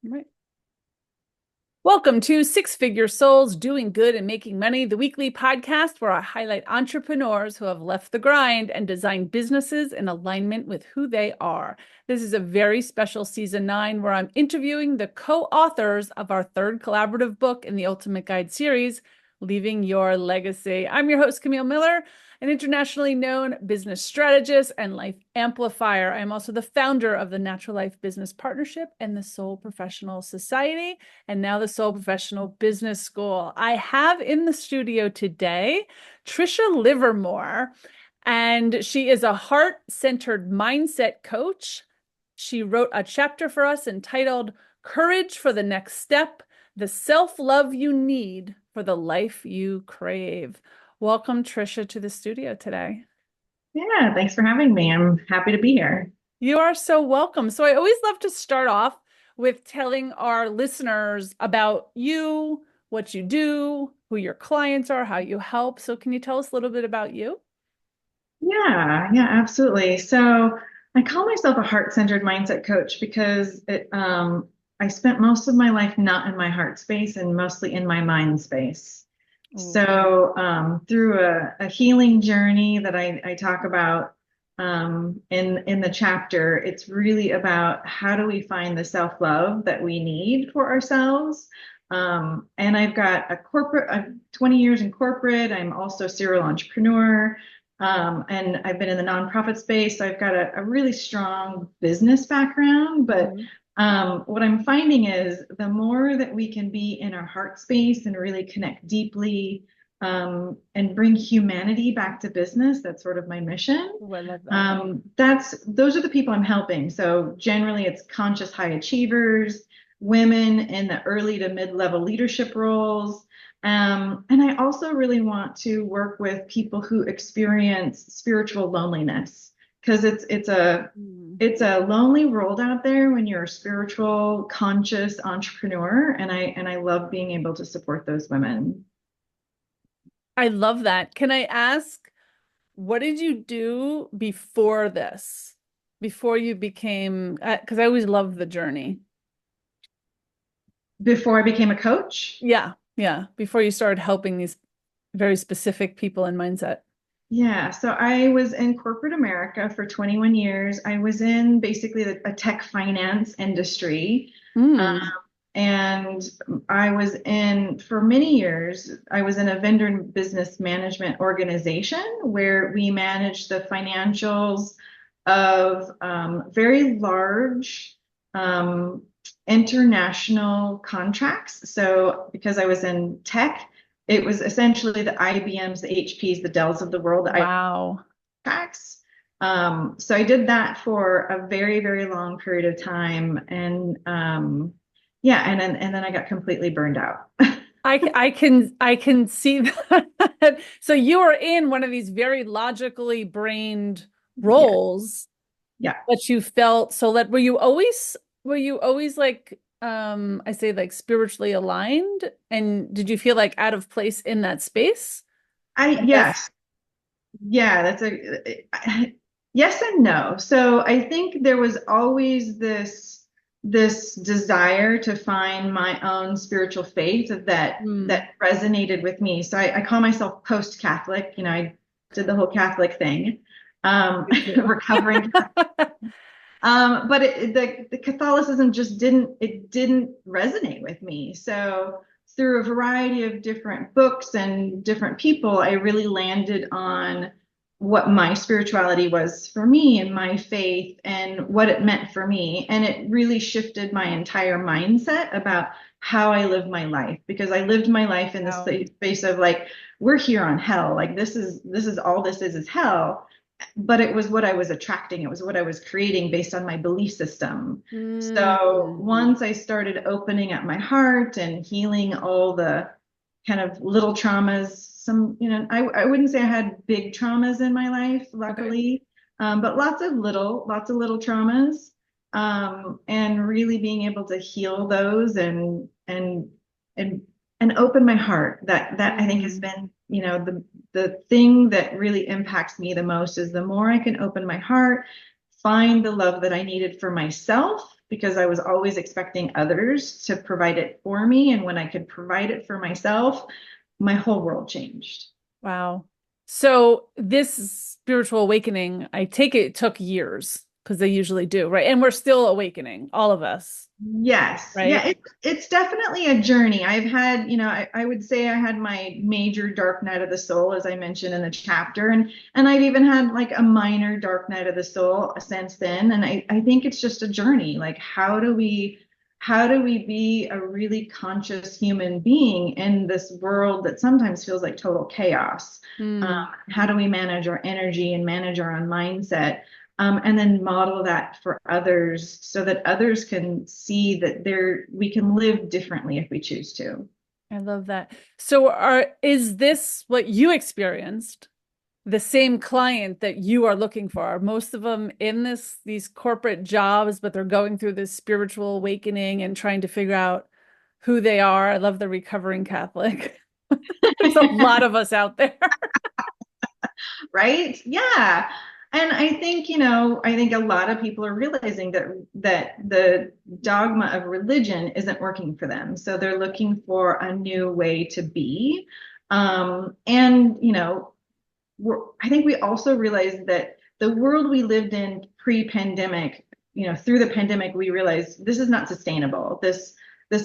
Right. Welcome to Six Figure Souls Doing Good and Making Money, the weekly podcast where I highlight entrepreneurs who have left the grind and designed businesses in alignment with who they are. This is a very special season 9 where I'm interviewing the co-authors of our third collaborative book in the Ultimate Guide series, Leaving Your Legacy. I'm your host, Camille Miller, an internationally known business strategist and life amplifier. I am also the founder of the Natural Life Business Partnership and the Soul Professional Society, and now the Soul Professional Business School. I have in the studio today Tricia Livermore, and she is a heart-centered mindset coach. She wrote a chapter for us entitled Courage for the Next Step, the Self-Love You Need for the Life You Crave. Welcome, Tricia, to the studio today. Yeah, thanks for having me. I'm happy to be here. You are so welcome. So I always love to start off with telling our listeners about you, what you do, who your clients are, how you help. So can you tell us a little bit about you? Yeah, absolutely. So I call myself a heart-centered mindset coach because I spent most of my life not in my heart space and mostly in my mind space. Ooh. So through a healing journey that I talk about in the chapter, it's really about how do we find the self-love that we need for ourselves. And I've got I've 20 years in corporate. I'm also a serial entrepreneur. And I've been in the nonprofit space, so I've got a really strong business background. But what I'm finding is the more that we can be in our heart space and really connect deeply, and bring humanity back to business, that's sort of my mission. Oh, I love that. Those are the people I'm helping. So generally, it's conscious high achievers, women in the early to mid-level leadership roles. And I also really want to work with people who experience spiritual loneliness because it's a lonely world out there when you're a spiritual, conscious entrepreneur, and I love being able to support those women. I love that. Can I ask, what did you do before this? Before you became, because I always love the journey. Before I became a coach, Yeah, yeah. Before you started helping these very specific people in mindset. yeah, so I was in corporate America for 21 years. I was in basically a tech finance industry. Um, Mm. and I was for many years, I was in a vendor and business management organization where we managed the financials of very large um, international contracts. So because I was in tech, it was essentially the IBMs, the HPs, the Dells of the world, the Wow. contracts. So I did that for a very, very long period of time. And yeah, and then I got completely burned out. I can see that. So you were in one of these very logically brained Yeah, roles, yeah. but you felt so that were you always like I say like spiritually aligned? And did you feel like out of place in that space? I guess. Yes. Yeah, yes and no. So I think there was always this desire to find my own spiritual faith Hmm. that resonated with me. So I call myself post-Catholic. You know, I did the whole Catholic thing, Me too. recovering. But the Catholicism just didn't resonate with me. So through a variety of different books and different people, I really landed on what my spirituality was for me and my faith and what it meant for me. And it really shifted my entire mindset about how I live my life because I lived my life in this Wow. space of like, we're here on hell. Like this is all this is hell, but it was what I was attracting. It was what I was creating based on my belief system. So Mm. once I started opening up my heart and healing all the kind of little traumas, I wouldn't say I had big traumas in my life, Okay. luckily, but lots of little traumas, and really being able to heal those and and open my heart. That I think has Mm. been, the thing that really impacts me the most is the more I can open my heart, find the love that I needed for myself, because I was always expecting others to provide it for me. And when I could provide it for myself, my whole world changed. Wow. So this spiritual awakening, I take it took years because they usually do, right? And we're still awakening, all of us, Yes. Yeah, right? it's definitely a journey. I've had, I would say I had my major dark night of the soul, as I mentioned in the chapter, and I've even had like a minor dark night of the soul since then. And I think it's just a journey. Like how do we be a really conscious human being in this world that sometimes feels like total chaos? Hmm. How do we manage our energy and manage our own mindset? And then model that for others so that others can see that we can live differently if we choose to. I love that. So is this what you experienced? The same client that you are looking for? Are most of them in these corporate jobs, but they're going through this spiritual awakening and trying to figure out who they are? I love the recovering Catholic. There's a lot of us out there. Right? Yeah. And I think a lot of people are realizing that the dogma of religion isn't working for them. So they're looking for a new way to be. And I think we also realized that the world we lived in pre-pandemic, through the pandemic, we realized this is not sustainable. This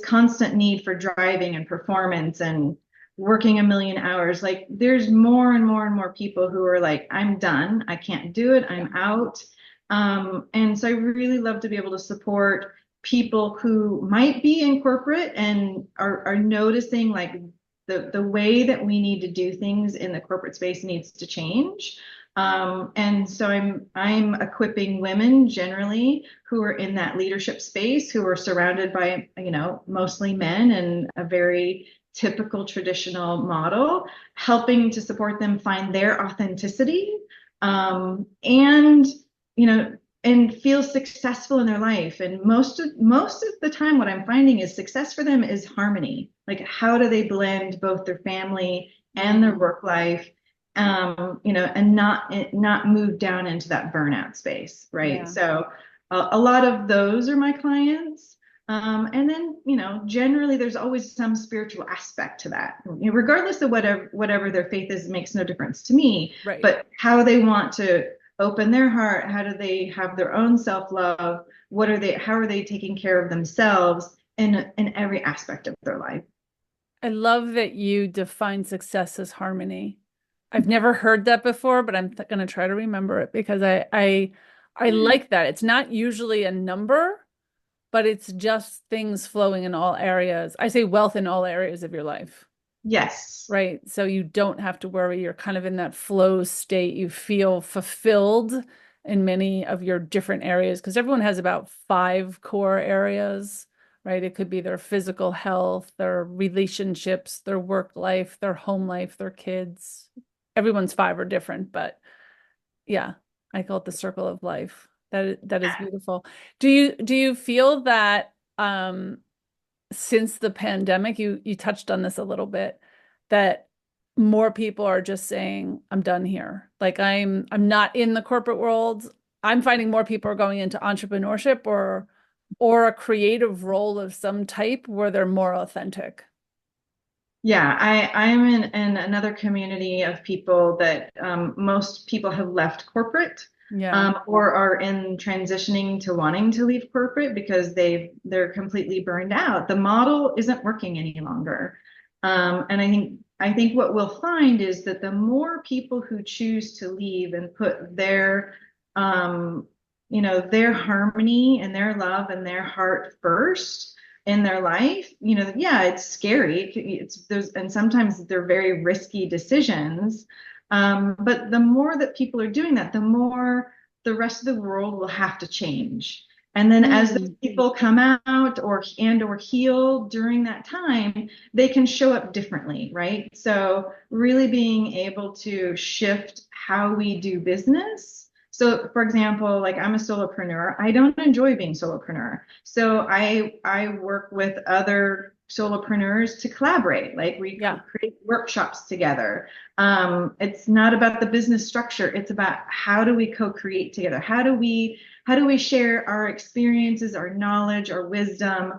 constant need for driving and performance and working a million hours, like there's more and more and more people who are like, I'm done. I can't do it. I'm out. And so I really love to be able to support people who might be in corporate and are noticing like the way that we need to do things in the corporate space needs to change. And so I'm equipping women generally who are in that leadership space, who are surrounded by, mostly men and a very typical traditional model, helping to support them find their authenticity, and and feel successful in their life. And most of the time, what I'm finding is success for them is harmony. Like, how do they blend both their family and their Mm, work life, and not move down into that burnout space, right? yeah. So a lot of those are my clients. And then, generally there's always some spiritual aspect to that. Regardless of whatever their faith is, makes no difference to me. Right. But how they want to open their heart, how do they have their own self-love? How are they taking care of themselves in every aspect of their life? I love that you define success as harmony. I've never heard that before, but I'm going to try to remember it because I like that. It's not usually a number, but it's just things flowing in all areas. I say wealth in all areas of your life, Yes. right? So you don't have to worry. You're kind of in that flow state. You feel fulfilled in many of your different areas because everyone has about 5 core areas, right? It could be their physical health, their relationships, their work life, their home life, their kids. Everyone's 5 are different, but yeah, I call it the circle of life. That is beautiful. Do you feel that since the pandemic, you touched on this a little bit, that more people are just saying, I'm done here. Like I'm not in the corporate world. I'm finding more people are going into entrepreneurship or a creative role of some type where they're more authentic. Yeah, I'm in another community of people that most people have left corporate, Yeah. or are in transitioning to wanting to leave corporate because they're completely burned out. The model isn't working any longer. And I think what we'll find is that the more people who choose to leave and put um, their harmony and their love and their heart first in their life, yeah, it's scary. And sometimes they're very risky decisions. But the more that people are doing that, the more the rest of the world will have to change. And then as the Mm. people come out or heal during that time, they can show up differently, right? So really being able to shift how we do business. So for example, like I'm a solopreneur. I don't enjoy being solopreneur. So I work with other solopreneurs to collaborate. Like we Yeah. create workshops together. It's not about the business structure. It's about how do we co-create together? how do we share our experiences, our knowledge, our wisdom,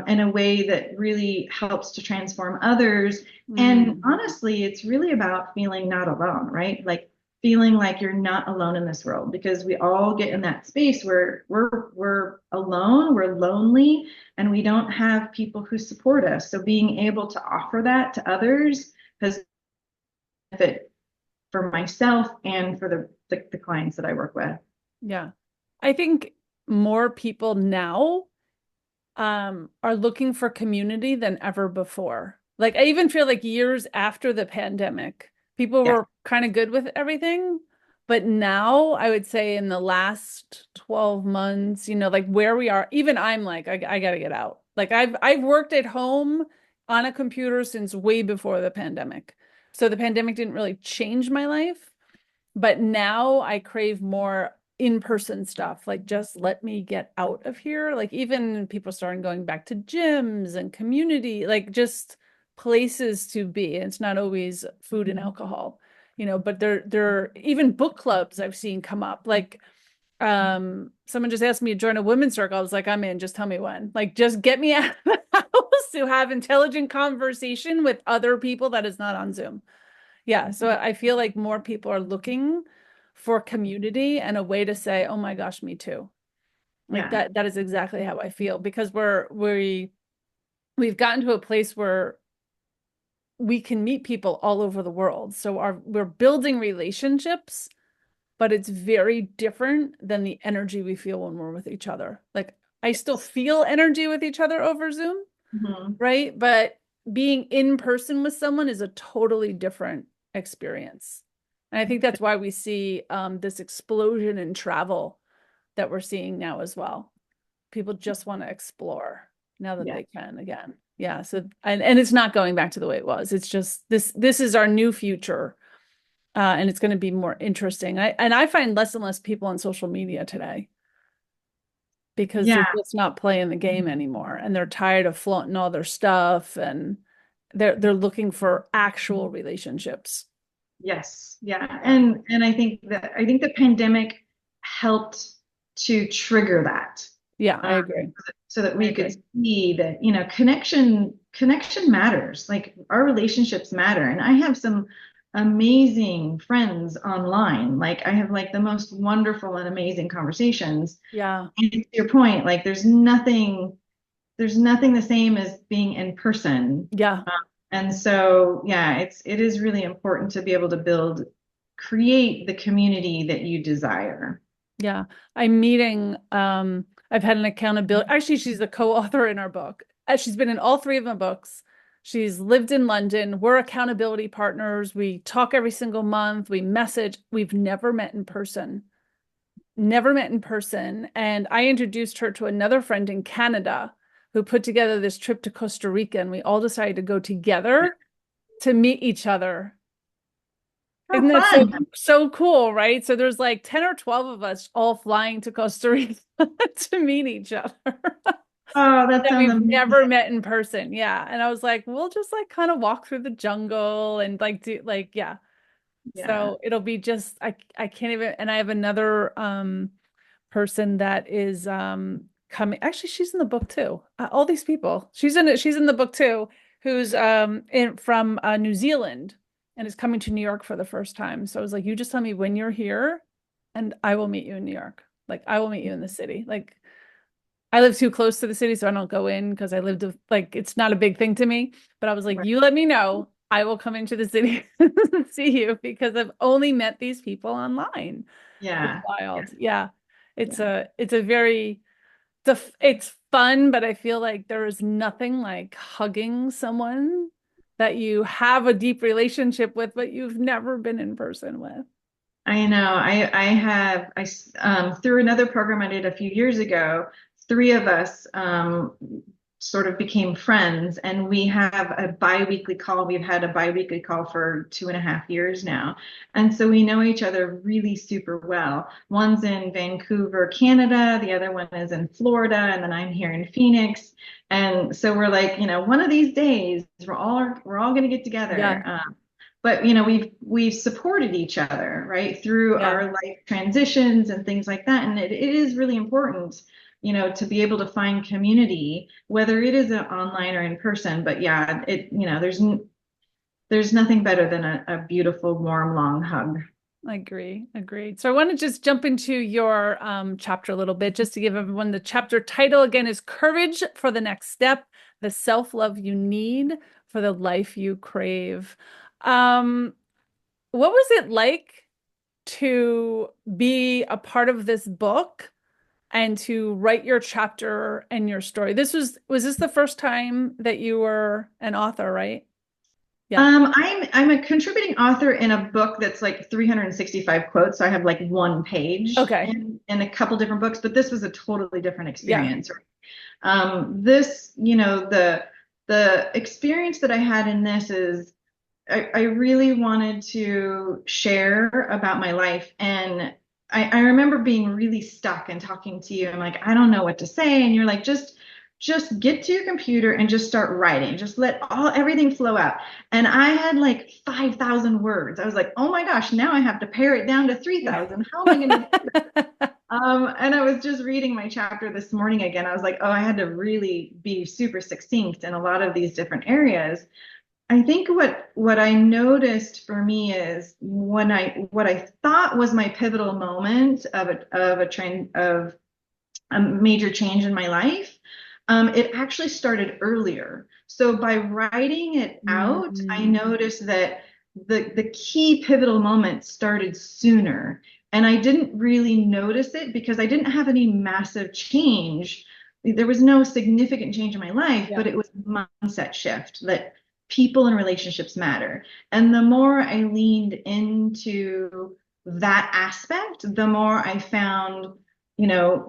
in a way that really helps to transform others. And Mm. honestly, it's really about feeling not alone, right? Like feeling like you're not alone in this world, because we all get in that space where we're alone, we're lonely, and we don't have people who support us. So being able to offer that to others has benefit for myself and for the clients that I work with. Yeah. I think more people now are looking for community than ever before. Like I even feel like years after the pandemic, people Yeah. were kind of good with everything. But now I would say in the last 12 months, like where we are, even I'm like, I gotta get out. Like I've worked at home on a computer since way before the pandemic. So the pandemic didn't really change my life. But now I crave more in-person stuff. Like just let me get out of here. Like even people starting going back to gyms and community, like just places to be. And it's not always food and alcohol, but there even book clubs I've seen come up. Like someone just asked me to join a women's circle. I was like, I'm in, just tell me when. Like just get me out of the house to have intelligent conversation with other people that is not on Zoom. Yeah, so I feel like more people are looking for community and a way to say, "Oh my gosh, me too." Like Yeah. that is exactly how I feel because we've gotten to a place where we can meet people all over the world. So we're building relationships, but it's very different than the energy we feel when we're with each other. Like I still feel energy with each other over Zoom, Mhm. right? But being in person with someone is a totally different experience. And I think that's why we see this explosion in travel that we're seeing now as well. People just want to explore now that Yeah. they can again. Yeah. So and it's not going back to the way it was. It's just this is our new future. And it's going to be more interesting. I find less and less people on social media today because they're Yeah. just not playing the game anymore and they're tired of flaunting all their stuff and they're looking for actual relationships. Yes. Yeah. Yeah. And I think the pandemic helped to trigger that. Yeah, I Um, agree. so that I we could agree. see that, connection matters. Like our relationships matter. And I have some amazing friends online. Like I have like the most wonderful and amazing conversations. Yeah. And to your point, like there's nothing the same as being in person. Yeah. And so, yeah, it is really important to be able to create the community that you desire. Yeah. I'm meeting I've had an accountability. Actually, she's a co-author in our book. She's been in all three of my books. She's lived in London. We're accountability partners. We talk every single month. We message. We've never met in person. Never met in person. And I introduced her to another friend in Canada who put together this trip to Costa Rica, and we all decided to go together to meet each other. How Isn't that so fun. so cool, right? So there's like 10 or 12 of us all flying to Costa Rica to meet each other Oh, that that sounds we've amazing. never met in person. Yeah. And I was like, we'll just like kind of walk through the jungle and like do like, yeah. Yeah. So it'll be just I can't even and I have another person that is coming. Actually, she's in the book too. All these people. She's in the book too, who's in from New Zealand and is coming to New York for the first time. So I was like, you just tell me when you're here and I will meet you in New York. Like I will meet you in the city. Like I live too close to the city, so I don't go in because I live to like it's not a big thing to me. But I was like, Right. you let me know. I will come into the city and see you because I've only met these people online. It's Yeah. Yeah. wild. Yeah. It's Yeah. a very it's fun, but I feel like there is nothing like hugging someone that you have a deep relationship with, but you've never been in person with. I know. Through another program I did a few years ago, three of us sort of became friends, and we have a biweekly call. We've had a biweekly call for 2.5 years now. And so we know each other really super well. One's in Vancouver, Canada, the other one is in Florida, and then I'm here in Phoenix. And so we're like, one of these days we're all going to get Yeah. together. but we've supported each other, right, through Yeah, our life transitions and things like that. And it is really important, to be able to find community, whether it is online or in person. But yeah, there's nothing better than a beautiful, warm, long hug. I agree. Agreed. So I want to just jump into your chapter a little bit, just to give everyone the chapter title again is Courage for the Next Step, the Self-Love You Need for the Life You Crave. Um, what was it like to be a part of this book and to write your chapter and your story? Was this the first time that you were an author, right? Yeah. I'm a contributing author in a book that's like 365 quotes. So I have like one page Okay. in a couple different books, but this was a totally different Yeah. experience. This, the experience that I had in this is I really wanted to share about my life. And I remember being really stuck and talking to you. I'm like, I don't know what to say. And you're like, just get to your computer and just start writing. Just let everything flow out. And I had like 5,000 words. I was like, oh my gosh, now I have to pare it down to 3,000. How am I going to do this? And I was just reading my chapter this morning again. I was like, oh, I had to really be super succinct in a lot of these different areas. I think what I noticed for me is what I thought was my pivotal moment of a trend of a major change in my life, it actually started earlier. So by writing it out, I Mm, noticed that the key pivotal moment started sooner. And I didn't really notice it because I didn't have any massive change. There was no significant change in my life, yeah. but it was a mindset shift that people and relationships matter. And the more I leaned into that aspect, the more I found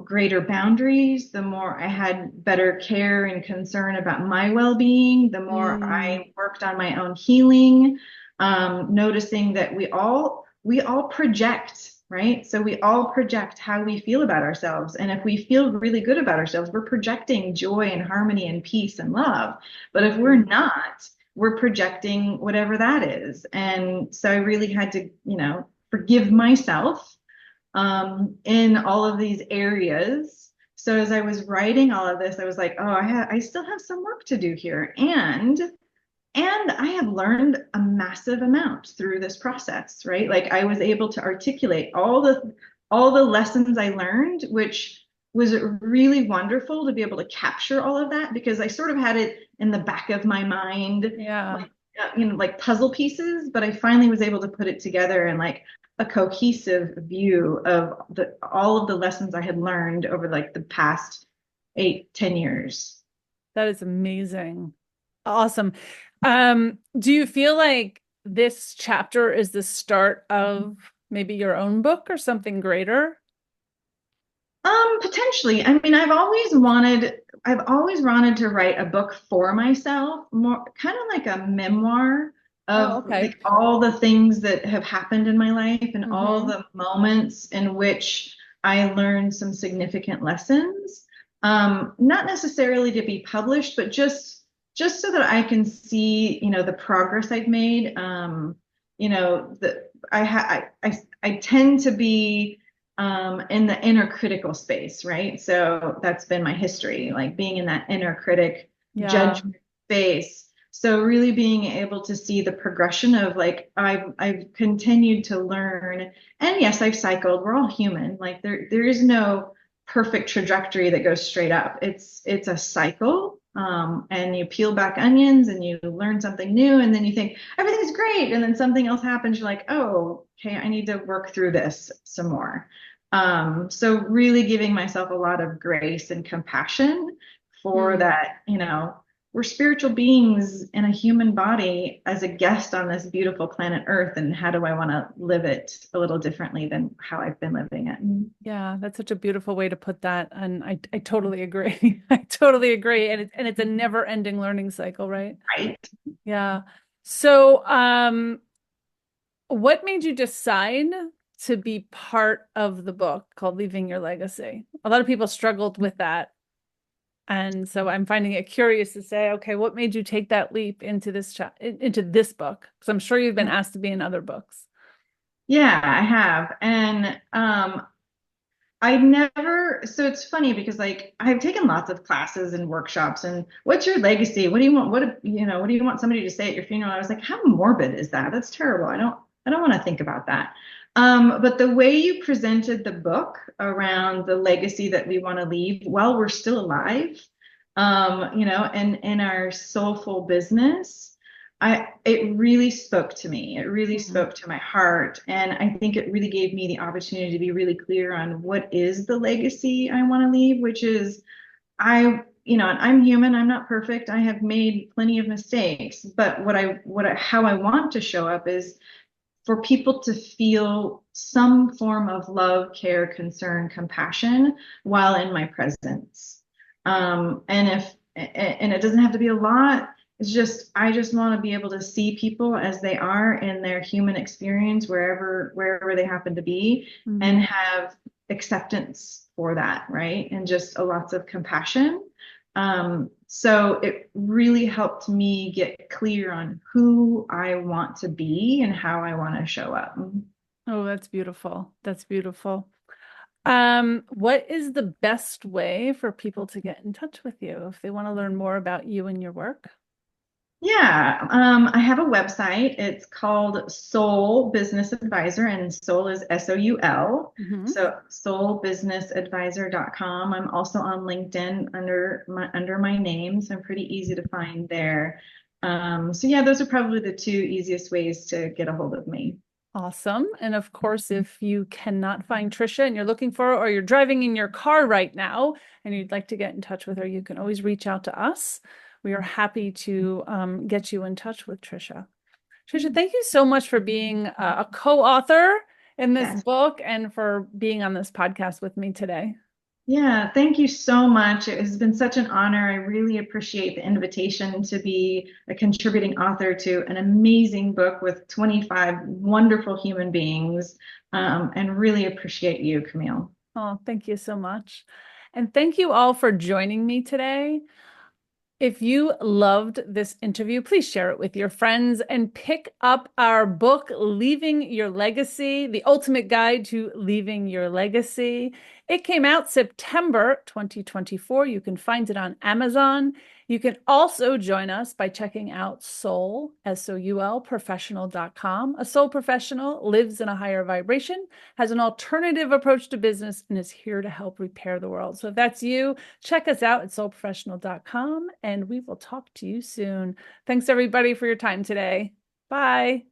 greater boundaries, the more I had better care and concern about my well-being, the more Mm, I worked on my own healing, noticing that we all project, right? So we all project how we feel about ourselves. And if we feel really good about ourselves, we're projecting joy and harmony and peace and love. But if we're mm. not, we're projecting whatever that is. And so I really had to, forgive myself in all of these areas. So as I was writing all of this, I was like, oh, I still have some work to do here. And I have learned a massive amount through this process, right? Like I was able to articulate all the lessons I learned, which was really wonderful to be able to capture all of that because I sort of had it in the back of my mind, Yeah. like like puzzle pieces, but I finally was able to put it together in like a cohesive view of all of the lessons I had learned over like the past 8, 10 years. That is amazing. Awesome. Do you feel like this chapter is the start of maybe your own book or something greater? Potentially. I mean, I've always wanted to write a book for myself, more kind of like a memoir Oh, of okay. like all the things that have happened in my life and all Hmm. the moments in which I learned some significant lessons. Not necessarily to be published, but just so that I can see, the progress I've made. The I tend to be in the inner critical space, right? So that's been my history, like being in that inner critic Yeah. judgment space. So really being able to see the progression of like I've continued to learn, and yes, I've cycled. We're all human. Like there is no perfect trajectory that goes straight up. It's a cycle. And you peel back onions and you learn something new, and then you think everything's great, and then something else happens. You're like, oh, okay, I need to work through this some more. So really giving myself a lot of grace and compassion for Mm. that, we're spiritual beings in a human body as a guest on this beautiful planet Earth. And how do I want to live it a little differently than how I've been living it? Yeah, that's such a beautiful way to put that. And I totally agree. I totally agree. And it's a never-ending learning cycle, right? Right. Yeah. So, what made you decide to be part of the book called Leaving Your Legacy? A lot of people struggled with that. And so I'm finding it curious to say, okay, what made you take that leap into into this book? Because I'm sure you've been asked to be in other books. Yeah, I have. And I never, so it's funny because like I've taken lots of classes and workshops and what's your legacy? What do you want? What do you want somebody to say at your funeral? I was like, how morbid is that? That's terrible. I don't want to think about that. But the way you presented the book around the legacy that we want to leave while we're still alive, and in our soulful business, it really spoke to me. It really Mhm. spoke to my heart. And I think it really gave me the opportunity to be really clear on what is the legacy I want to leave, which is and I'm human, I'm not perfect. I have made plenty of mistakes, but how I want to show up is for people to feel some form of love, care, concern, compassion while in my presence. And it doesn't have to be a lot. It's just I just want to be able to see people as they are in their human experience wherever they happen to be and Mhm. have acceptance for that, right? And just a lots of compassion. So it really helped me get clear on who I want to be and how I want to show up. Oh, that's beautiful. That's beautiful. What is the best way for people to get in touch with you if they want to learn more about you and your work? Yeah, I have a website. It's called Soul Business Advisor, and Soul is Soul. Mhm. So soulbusinessadvisor.com. I'm also on LinkedIn under my name, so I'm pretty easy to find there. So yeah, those are probably the two easiest ways to get a hold of me. Awesome. And of course, if you cannot find Tricia and you're looking for her, or you're driving in your car right now and you'd like to get in touch with her, you can always reach out to us. We are happy to get you in touch with Tricia. Tricia, thank you so much for being a co-author in this Yes. book and for being on this podcast with me today. Yeah, thank you so much. It has been such an honor. I really appreciate the invitation to be a contributing author to an amazing book with 25 wonderful human beings, and really appreciate you, Camille. Oh, thank you so much. And thank you all for joining me today. If you loved this interview, please share it with your friends and pick up our book, Leaving Your Legacy, The Ultimate Guide to Leaving Your Legacy. It came out September 2024. You can find it on Amazon. You can also join us by checking out Soul, Soul professional.com. A soul professional lives in a higher vibration, has an alternative approach to business, and is here to help repair the world. So if that's you, check us out at soulprofessional.com and we will talk to you soon. Thanks everybody for your time today. Bye.